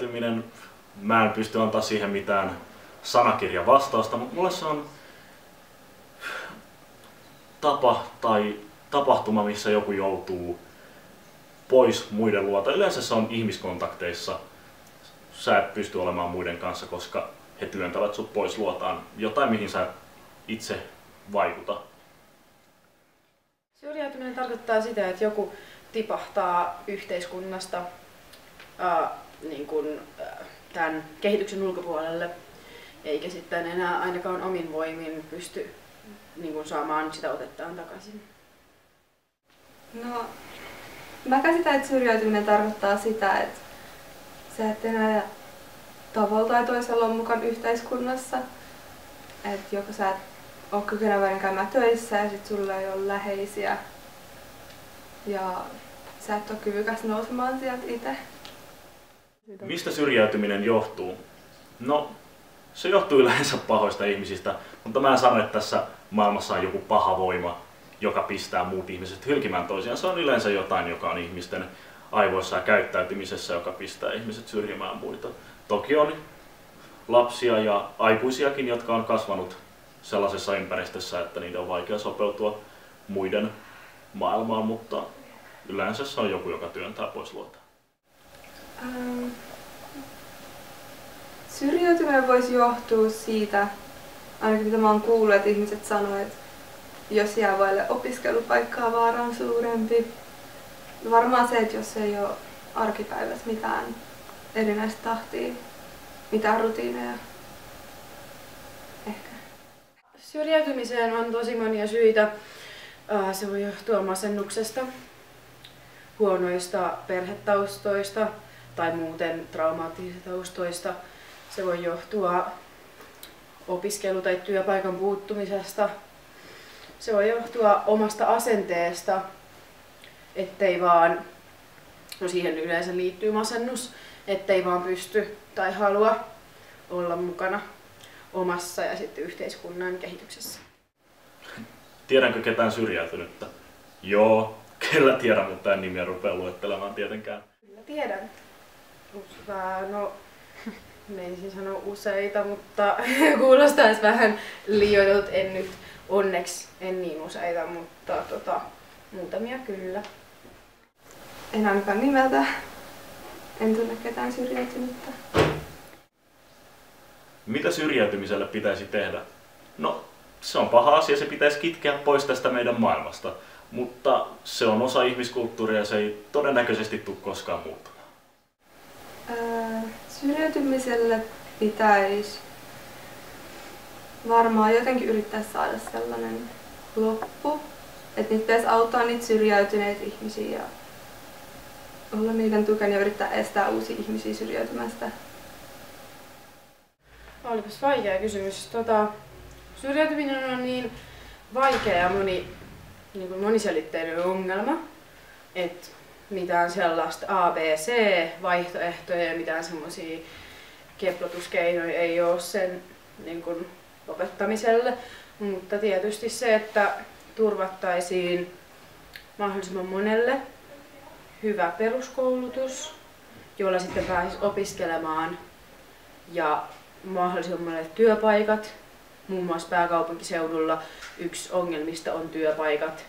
syrjäytyminen, mä en pysty antaa siihen mitään sanakirjan vastausta, mutta mulle se on tapa tai tapahtuma, missä joku joutuu pois muiden luota. Yleensä se on ihmiskontakteissa. Sä et pysty olemaan muiden kanssa, koska he työntävät sut pois luotaan jotain, mihin sä et itse vaikuta. Syrjäytyminen tarkoittaa sitä, että joku tipahtaa yhteiskunnasta tämän kehityksen ulkopuolelle, eikä sitten enää ainakaan omin voimin pysty saamaan sitä otettaan takaisin. No, mä käsitän, että syrjäytyminen tarkoittaa sitä, että sä et enää tavalla tai toisella ole mukaan yhteiskunnassa. Että joko sä et ole kykeneväinen käymään töissä ja sit sulla ei ole läheisiä ja sä et ole kyvykäs nousemaan sieltä itse. Mistä syrjäytyminen johtuu? No, se johtuu yleensä pahoista ihmisistä, mutta mä en sano, että tässä maailmassa on joku paha voima, joka pistää muut ihmiset hylkimään toisiaan. Se on yleensä jotain, joka on ihmisten aivoissa ja käyttäytymisessä, joka pistää ihmiset syrjimään muita. Toki on lapsia ja aikuisiakin, jotka on kasvanut sellaisessa ympäristössä, että niiden on vaikea sopeutua muiden maailmaan, mutta yleensä se on joku, joka työntää pois luota. Syrjäytyminen voisi johtua siitä, ainakin mitä mä oon kuullut, että ihmiset sanoo, että jos jää vaille opiskelupaikkaa, vaara on suurempi. Varmaan se, että jos ei ole arkipäivässä mitään erinäistä tahtia, mitään rutiineja. Ehkä. Syrjäytymiseen on tosi monia syitä. Se voi johtua masennuksesta, huonoista perhetaustoista tai muuten traumaattisista taustoista. Se voi johtua opiskelu- tai työpaikan puuttumisesta. Se voi johtua omasta asenteesta, ettei vaan, no siihen yleensä liittyy masennus, ettei vaan pysty tai halua olla mukana omassa ja sitten yhteiskunnan kehityksessä. Tiedänkö ketään syrjäytynyttä? Joo, kyllä tiedän, mutta en nimiä rupea luettelemaan tietenkään. Kyllä tiedän. No, menisin sanoa useita, mutta kuulostaisi vähän liioitellut. En nyt onneksi en niin useita, mutta muutamia kyllä. En ainakaan nimeltä. En tunne ketään syrjäytynyttä. Mitä syrjäytymiselle pitäisi tehdä? No, se on paha asia, se pitäisi kitkeä pois tästä meidän maailmasta. Mutta se on osa ihmiskulttuuria ja se ei todennäköisesti tule koskaan muuttumaan. Syrjäytymiselle pitäisi varmaan jotenkin yrittää saada sellainen loppu, että niitä pitäisi auttaa niitä syrjäytyneitä ihmisiä ja olla niiden tukena ja yrittää estää uusia ihmisiä syrjäytymästä. Olipas vaikea kysymys. Syrjäytyminen on niin vaikea ja moniselitteinen ongelma, että mitään sellaista ABC-vaihtoehtoja ja mitään semmoisia keplotuskeinoja ei ole sen lopettamiselle. Mutta tietysti se, että turvattaisiin mahdollisimman monelle hyvä peruskoulutus, jolla sitten pääsisi opiskelemaan ja mahdollisimman monelle työpaikat. Muun muassa pääkaupunkiseudulla yksi ongelmista on työpaikat.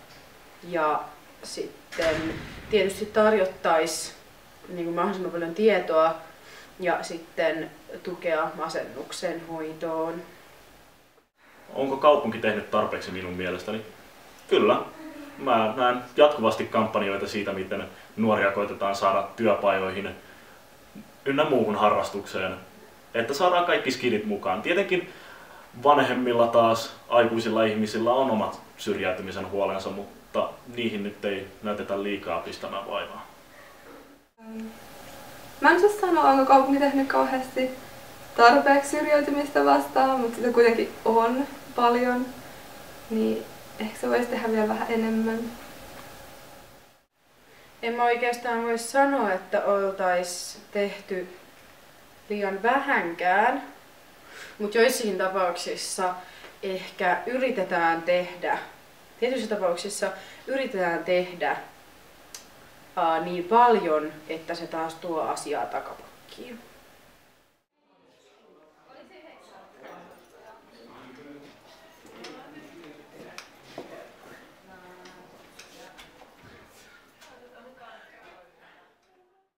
Ja sitten tietysti tarjottaisiin mahdollisimman paljon tietoa ja sitten tukea masennuksen hoitoon. Onko kaupunki tehnyt tarpeeksi minun mielestäni? Kyllä. Mä näen jatkuvasti kampanjoita siitä, miten nuoria koitetaan saada työpajoihin ynnä muuhun harrastukseen, että saadaan kaikki skidit mukaan. Tietenkin vanhemmilla taas aikuisilla ihmisillä on omat syrjäytymisen huolensa, mutta niihin nyt ei näytetä liikaa pistämään vaivaa. Mä en osaa sanoa, onko kaupunki tehnyt kauheasti tarpeeksi syrjäytymistä vastaan, mutta sitä kuitenkin on paljon, niin ehkä se voisi tehdä vielä vähän enemmän. En mä oikeastaan voi sanoa, että oltaisiin tehty liian vähänkään, mutta joissakin tapauksissa ehkä yritetään tehdä, tietyissä tapauksissa yritetään tehdä niin paljon, että se taas tuo asiaa takapakkiin.